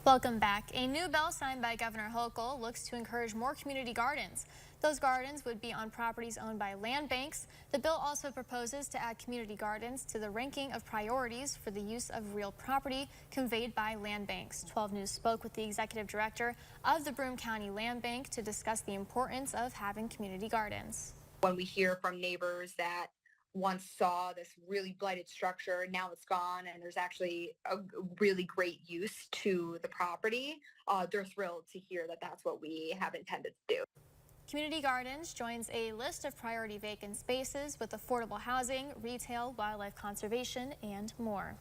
Welcome back. A new bill signed by Governor Hochul looks to encourage more community gardens. Those gardens would be on properties owned by land banks. The bill also proposes to add community gardens to the ranking of priorities for the use of real property conveyed by land banks. 12 News spoke with the executive director of the Broome County Land Bank to discuss the importance of having community gardens. When we hear from neighbors that once saw this really blighted structure, now it's gone and there's actually a really great use to the property, they're thrilled to hear that that's what we have intended to do. Community Gardens joins a list of priority vacant spaces with affordable housing, retail, wildlife conservation, and more.